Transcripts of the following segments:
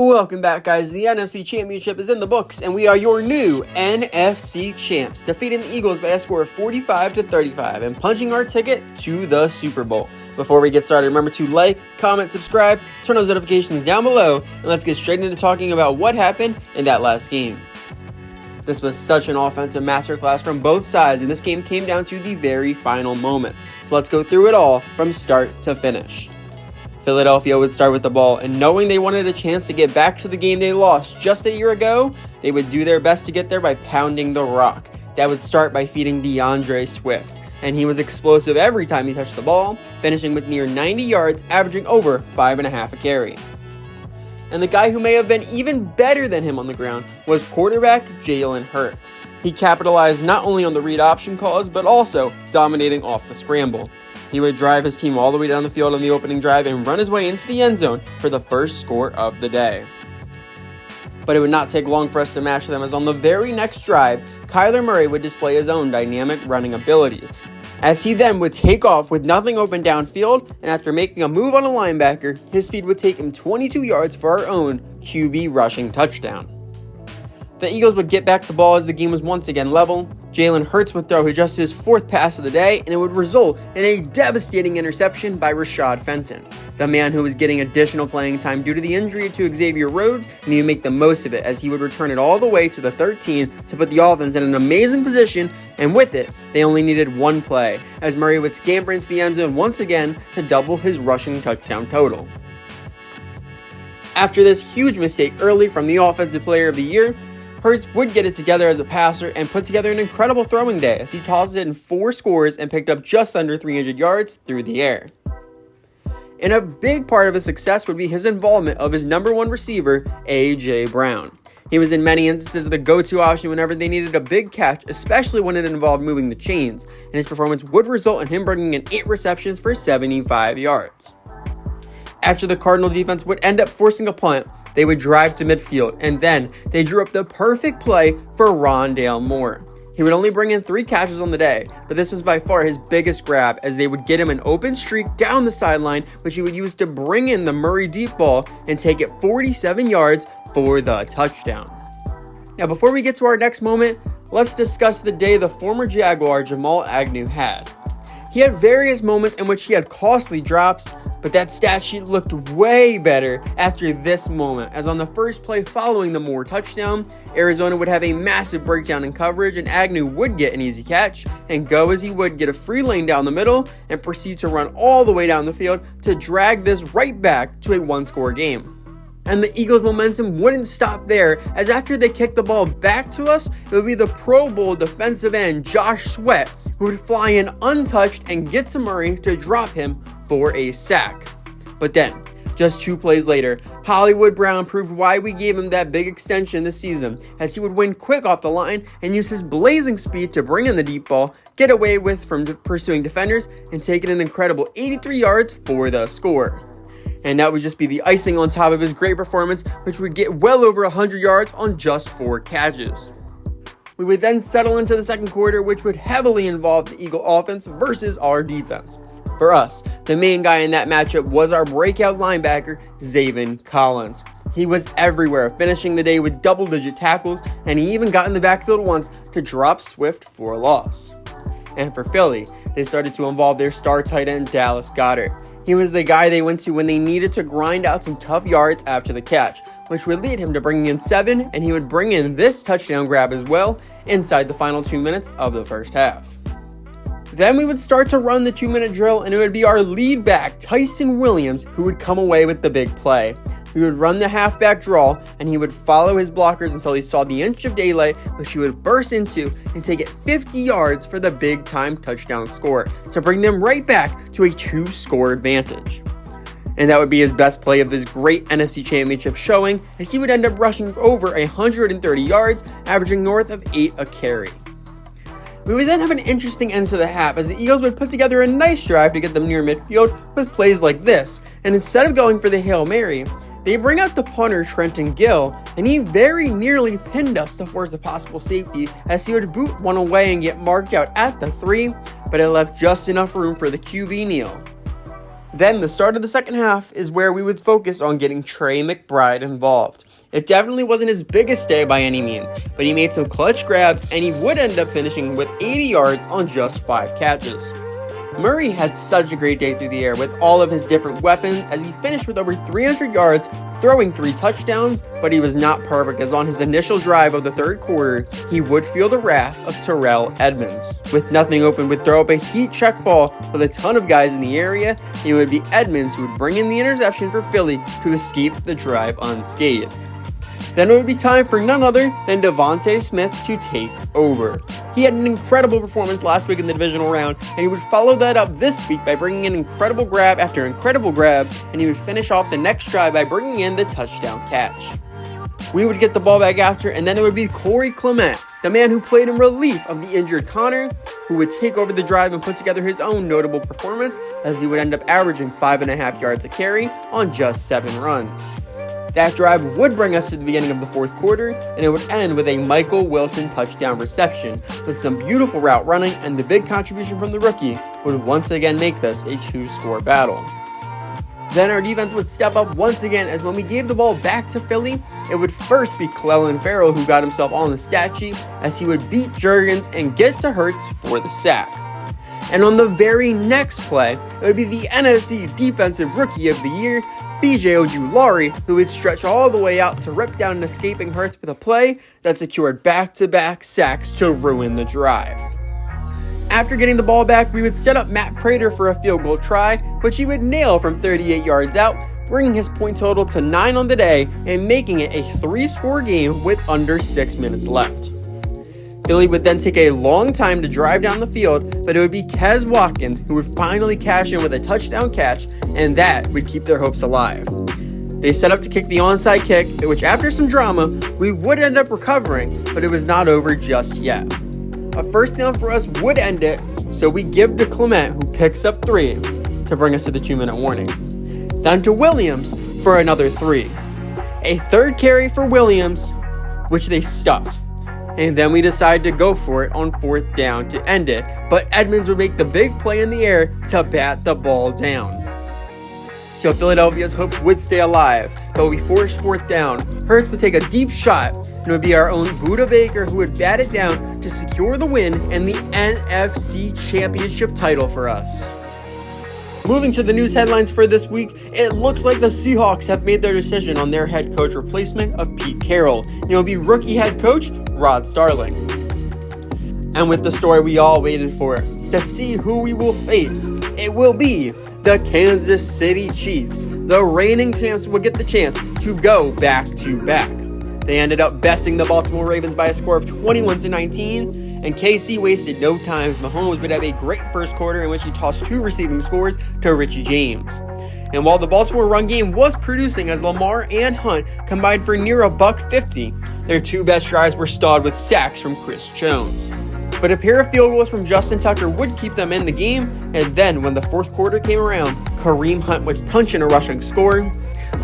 Welcome back, guys. The NFC Championship is in the books, and we are your new NFC Champs, defeating the Eagles by a score of 45-35 and punching our ticket to the Super Bowl. Before we get started, remember to like, comment, subscribe, turn those notifications down below, and let's get straight into talking about what happened in that last game. This was such an offensive masterclass from both sides, and this game came down to the very final moments. So let's go through it all from start to finish. Philadelphia would start with the ball, and knowing they wanted a chance to get back to the game they lost just a year ago, they would do their best to get there by pounding the rock. That would start by feeding DeAndre Swift, and he was explosive every time he touched the ball, finishing with near 90 yards, averaging over 5.5 a carry. And the guy who may have been even better than him on the ground was quarterback Jalen Hurts. He capitalized not only on the read option calls, but also dominating off the scramble. He would drive his team all the way down the field on the opening drive and run his way into the end zone for the first score of the day. But it would not take long for us to match them, as on the very next drive, Kyler Murray would display his own dynamic running abilities, as he then would take off with nothing open downfield, and after making a move on a linebacker, his speed would take him 22 yards for our own QB rushing touchdown. The Eagles would get back the ball as the game was once again level. Jalen Hurts would throw just his fourth pass of the day, and it would result in a devastating interception by Rashad Fenton, the man who was getting additional playing time due to the injury to Xavier Rhodes, and he would make the most of it as he would return it all the way to the 13 to put the offense in an amazing position, and with it, they only needed one play, as Murray would scamper into the end zone once again to double his rushing touchdown total. After this huge mistake early from the Offensive Player of the Year, Hurts would get it together as a passer and put together an incredible throwing day as he tossed it in 4 scores and picked up just under 300 yards through the air. And a big part of his success would be his involvement of his number one receiver, A.J. Brown. He was in many instances the go-to option whenever they needed a big catch, especially when it involved moving the chains, and his performance would result in him bringing in 8 receptions for 75 yards. After the Cardinal defense would end up forcing a punt, they would drive to midfield, and then they drew up the perfect play for Rondale Moore. He would only bring in 3 catches on the day, but this was by far his biggest grab, as they would get him an open streak down the sideline, which he would use to bring in the Murray deep ball and take it 47 yards for the touchdown. Now, before we get to our next moment, let's discuss the day the former Jaguar Jamal Agnew had. He had various moments in which he had costly drops, but that stat sheet looked way better after this moment, as on the first play following the Moore touchdown, Arizona would have a massive breakdown in coverage, and Agnew would get an easy catch and go as he would get a free lane down the middle and proceed to run all the way down the field to drag this right back to a 1-score game. And the Eagles' momentum wouldn't stop there, as after they kicked the ball back to us, it would be the Pro Bowl defensive end Josh Sweat who would fly in untouched and get to Murray to drop him for a sack. But then, just 2 plays later, Hollywood Brown proved why we gave him that big extension this season, as he would win quick off the line and use his blazing speed to bring in the deep ball, get away with from pursuing defenders, and take it an incredible 83 yards for the score. And that would just be the icing on top of his great performance, which would get well over 100 yards on just 4 catches. We would then settle into the second quarter, which would heavily involve the Eagle offense versus our defense. For us, the main guy in that matchup was our breakout linebacker, Zaven Collins. He was everywhere, finishing the day with double-digit tackles, and he even got in the backfield once to drop Swift for a loss. And for Philly, they started to involve their star tight end, Dallas Goedert. He was the guy they went to when they needed to grind out some tough yards after the catch, which would lead him to bringing in 7, and he would bring in this touchdown grab as well inside the final 2 minutes of the first half. Then we would start to run the 2-minute drill, and it would be our lead back, Tyson Williams, who would come away with the big play. We would run the halfback draw, and he would follow his blockers until he saw the inch of daylight, which he would burst into and take it 50 yards for the big-time touchdown score to bring them right back to a 2-score advantage. And that would be his best play of his great NFC Championship showing, as he would end up rushing over 130 yards, averaging north of 8 a carry. We would then have an interesting end to the half, as the Eagles would put together a nice drive to get them near midfield with plays like this, and instead of going for the Hail Mary, they bring out the punter Trenton Gill, and he very nearly pinned us to force a possible safety, as he would boot one away and get marked out at the 3, but it left just enough room for the QB kneel. Then the start of the second half is where we would focus on getting Trey McBride involved. It definitely wasn't his biggest day by any means, but he made some clutch grabs and he would end up finishing with 80 yards on just 5 catches. Murray had such a great day through the air with all of his different weapons as he finished with over 300 yards, throwing 3 touchdowns, but he was not perfect as on his initial drive of the third quarter, he would feel the wrath of Terrell Edmunds. With nothing open, would throw up a heat check ball with a ton of guys in the area, it would be Edmunds who would bring in the interception for Philly to escape the drive unscathed. Then it would be time for none other than Devontae Smith to take over. He had an incredible performance last week in the divisional round, and he would follow that up this week by bringing in incredible grab after incredible grab, and he would finish off the next drive by bringing in the touchdown catch. We would get the ball back after, and then it would be Corey Clement, the man who played in relief of the injured Connor, who would take over the drive and put together his own notable performance as he would end up averaging 5.5 yards a carry on just 7 runs. That drive would bring us to the beginning of the fourth quarter, and it would end with a Michael Wilson touchdown reception, with some beautiful route running, and the big contribution from the rookie would once again make this a 2-score battle. Then our defense would step up once again, as when we gave the ball back to Philly, it would first be Clellan Ferrell who got himself on the stat sheet, as he would beat Juergens and get to Hurts for the sack. And on the very next play, it would be the NFC Defensive Rookie of the Year, B.J. Ojulari, who would stretch all the way out to rip down an escaping Hurts with a play that secured back-to-back sacks to ruin the drive. After getting the ball back, we would set up Matt Prater for a field goal try, which he would nail from 38 yards out, bringing his point total to 9 on the day and making it a 3-score game with under 6 minutes left. Philly would then take a long time to drive down the field, but it would be Kez Watkins who would finally cash in with a touchdown catch, and that would keep their hopes alive. They set up to kick the onside kick, which after some drama, we would end up recovering, but it was not over just yet. A first down for us would end it, so we give to Clement, who picks up 3 to bring us to the 2-minute warning. Then to Williams for another 3. A third carry for Williams, which they stuff. And then we decide to go for it on 4th down to end it, but Edmunds would make the big play in the air to bat the ball down. So Philadelphia's hopes would stay alive, but we forced 4th down. Hurts would take a deep shot, and it would be our own Budda Baker who would bat it down to secure the win and the NFC Championship title for us. Moving to the news headlines for this week, it looks like the Seahawks have made their decision on their head coach replacement of Pete Carroll. It will be rookie head coach Rod Starling. And with the story we all waited for, to see who we will face, it will be the Kansas City Chiefs. The reigning champs will get the chance to go back-to-back. They ended up besting the Baltimore Ravens by a score of 21-19. And KC wasted no time as Mahomes would have a great first quarter in which he tossed 2 receiving scores to Richie James. And while the Baltimore run game was producing as Lamar and Hunt combined for near $150, their 2 best drives were stalled with sacks from Chris Jones. But a pair of field goals from Justin Tucker would keep them in the game, and then when the fourth quarter came around, Kareem Hunt would punch in a rushing score.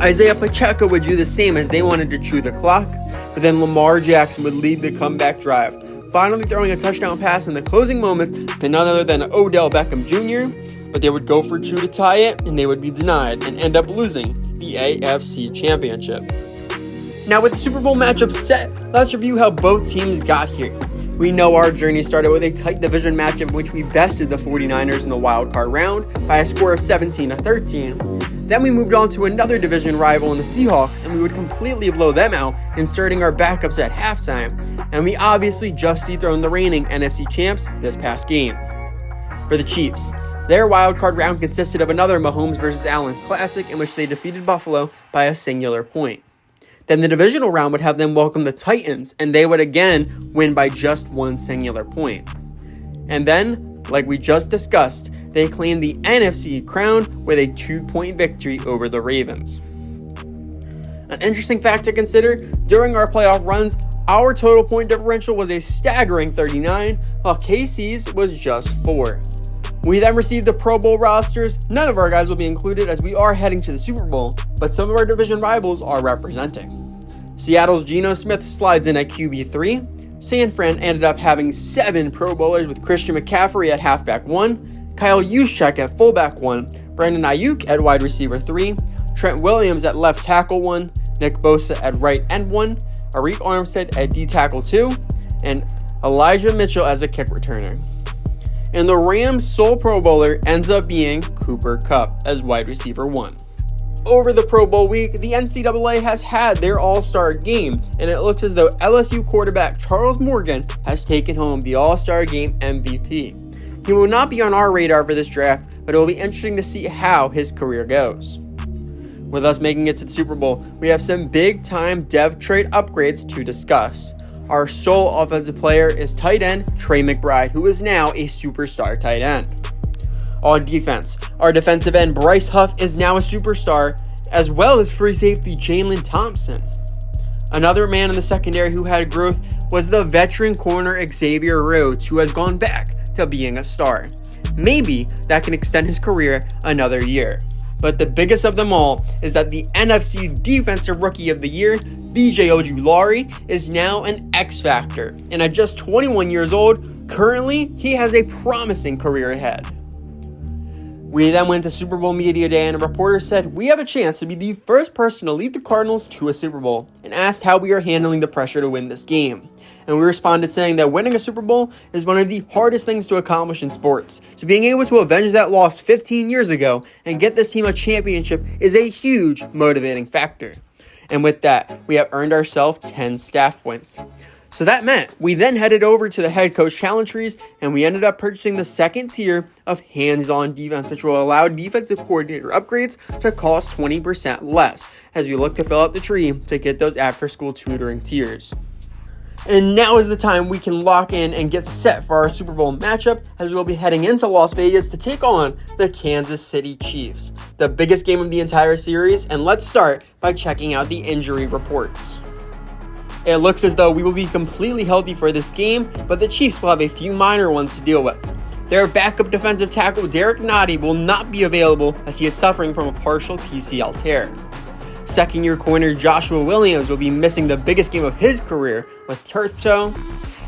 Isaiah Pacheco would do the same as they wanted to chew the clock, but then Lamar Jackson would lead the comeback drive, finally throwing a touchdown pass in the closing moments to none other than Odell Beckham Jr., but they would go for 2 to tie it, and they would be denied and end up losing the AFC Championship. Now with the Super Bowl matchup set, let's review how both teams got here. We know our journey started with a tight division matchup in which we bested the 49ers in the wildcard round by a score of 17-13. Then we moved on to another division rival in the Seahawks, and we would completely blow them out, inserting our backups at halftime. And we obviously just dethroned the reigning NFC Champs this past game. For the Chiefs, their wildcard round consisted of another Mahomes vs. Allen classic in which they defeated Buffalo by a singular point. Then the divisional round would have them welcome the Titans, and they would again win by just 1 singular point. And then, like we just discussed, they claimed the NFC crown with a 2-point victory over the Ravens. An interesting fact to consider, during our playoff runs, our total point differential was a staggering 39, while KC's was just 4. We then received the Pro Bowl rosters. None of our guys will be included as we are heading to the Super Bowl, but some of our division rivals are representing. Seattle's Geno Smith slides in at QB3. San Fran ended up having 7 Pro Bowlers with Christian McCaffrey at halfback 1, Kyle Juszczyk at fullback 1, Brandon Ayuk at wide receiver 3, Trent Williams at left tackle 1, Nick Bosa at right end 1, Arik Armstead at D tackle 2, and Elijah Mitchell as a kick returner. And the Rams' sole Pro Bowler ends up being Cooper Kupp as wide receiver 1. Over the Pro Bowl week, the NCAA has had their All-Star game, and it looks as though LSU quarterback Charles Morgan has taken home the All-Star game MVP. He will not be on our radar for this draft, but it will be interesting to see how his career goes. With us making it to the Super Bowl, we have some big-time dev trade upgrades to discuss. Our sole offensive player is tight end Trey McBride, who is now a superstar tight end. On defense, our defensive end Bryce Huff is now a superstar, as well as free safety Jalen Thompson. Another man in the secondary who had growth was the veteran corner Xavier Rhodes, who has gone back to being a star. Maybe that can extend his career another year. But the biggest of them all is that the NFC Defensive Rookie of the Year, B.J. Ojulari, is now an X Factor. And at just 21 years old, currently he has a promising career ahead. We then went to Super Bowl Media Day, and a reporter said, "We have a chance to be the first person to lead the Cardinals to a Super Bowl," and asked how we are handling the pressure to win this game. And we responded saying that winning a Super Bowl is one of the hardest things to accomplish in sports. So being able to avenge that loss 15 years ago and get this team a championship is a huge motivating factor. And with that, we have earned ourselves 10 staff points. So that meant we then headed over to the head coach challenge trees, and we ended up purchasing the second tier of hands-on defense, which will allow defensive coordinator upgrades to cost 20% less as we look to fill out the tree to get those after-school tutoring tiers. And now is the time we can lock in and get set for our Super Bowl matchup, as we will be heading into Las Vegas to take on the Kansas City Chiefs, the biggest game of the entire series. And let's start by checking out the injury reports. It looks as though we will be completely healthy for this game, but the Chiefs will have a few minor ones to deal with. Their backup defensive tackle Derek Nottie will not be available as he is suffering from a partial PCL tear. Second-year corner Joshua Williams will be missing the biggest game of his career with turf toe,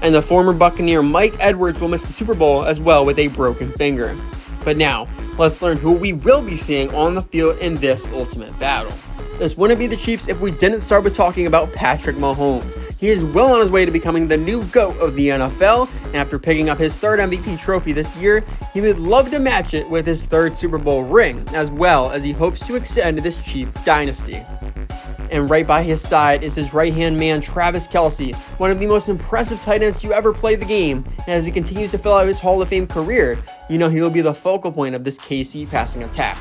and the former Buccaneer Mike Edwards will miss the Super Bowl as well with a broken finger. But now, let's learn who we will be seeing on the field in this ultimate battle. This wouldn't be the Chiefs if we didn't start with talking about Patrick Mahomes. He is well on his way to becoming the new GOAT of the NFL, and after picking up his third MVP trophy this year, he would love to match it with his third Super Bowl ring, as well as he hopes to extend this Chief dynasty. And right by his side is his right-hand man, Travis Kelce, one of the most impressive tight ends to ever play the game. And as he continues to fill out his Hall of Fame career, you know he will be the focal point of this KC passing attack.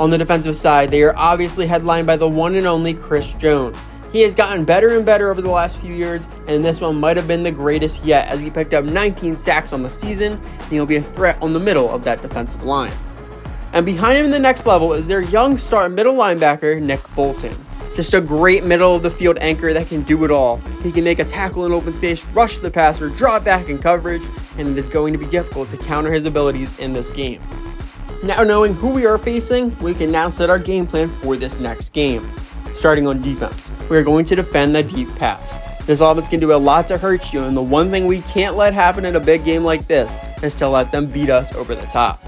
On the defensive side, they are obviously headlined by the one and only Chris Jones. He has gotten better and better over the last few years, and this one might have been the greatest yet as he picked up 19 sacks on the season, and he'll be a threat on the middle of that defensive line. And behind him in the next level is their young star middle linebacker, Nick Bolton. Just a great middle of the field anchor that can do it all. He can make a tackle in open space, rush the passer, drop back in coverage, and it is going to be difficult to counter his abilities in this game. Now knowing who we are facing, we can now set our game plan for this next game. Starting on defense, we are going to defend the deep pass. This offense can do a lot to hurt you, and the one thing we can't let happen in a big game like this is to let them beat us over the top.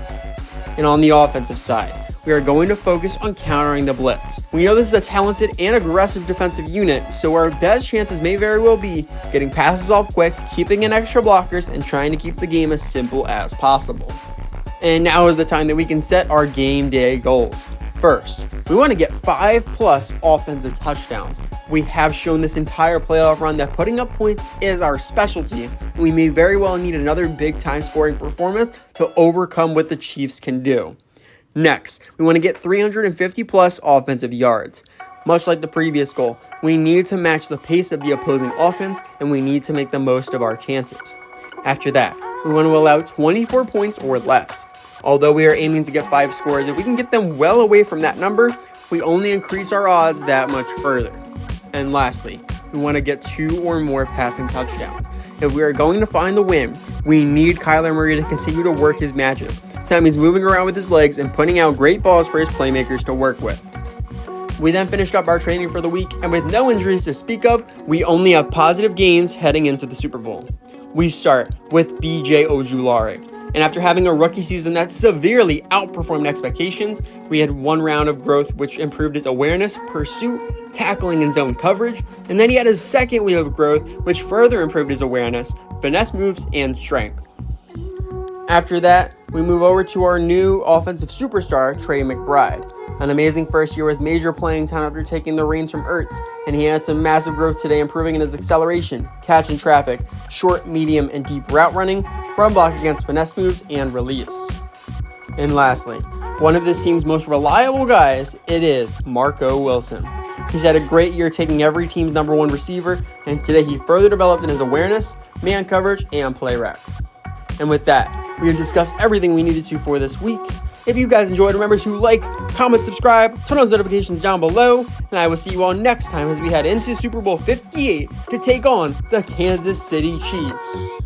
And on the offensive side, we are going to focus on countering the blitz. We know this is a talented and aggressive defensive unit, so our best chances may very well be getting passes off quick, keeping in extra blockers, and trying to keep the game as simple as possible. And now is the time that we can set our game day goals. First, we want to get 5+ offensive touchdowns. We have shown this entire playoff run that putting up points is our specialty, and we may very well need another big-time scoring performance to overcome what the Chiefs can do. Next, we want to get 350+ offensive yards. Much like the previous goal, we need to match the pace of the opposing offense, and we need to make the most of our chances. After that, we want to allow 24 points or less. Although we are aiming to get 5 scores, if we can get them well away from that number, we only increase our odds that much further. And lastly, we want to get 2 or more passing touchdowns. If we are going to find the win, we need Kyler Murray to continue to work his magic. So that means moving around with his legs and putting out great balls for his playmakers to work with. We then finished up our training for the week, and with no injuries to speak of, we only have positive gains heading into the Super Bowl. We start with B.J. Ojulari. And after having a rookie season that severely outperformed expectations, we had one round of growth which improved his awareness, pursuit, tackling, and zone coverage. And then he had his second wave of growth which further improved his awareness, finesse moves, and strength. After that, we move over to our new offensive superstar, Trey McBride. An amazing first year with major playing time after taking the reins from Ertz, and he had some massive growth today, improving in his acceleration, catching traffic, short, medium, and deep route running, run block against finesse moves, and release. And lastly, one of this team's most reliable guys, it is Marco Wilson. He's had a great year taking every team's number one receiver, and today he further developed in his awareness, man coverage, and play rec. And with that, we have discussed everything we needed to for this week. If you guys enjoyed, remember to like, comment, subscribe, turn on those notifications down below, and I will see you all next time as we head into Super Bowl 58 to take on the Kansas City Chiefs.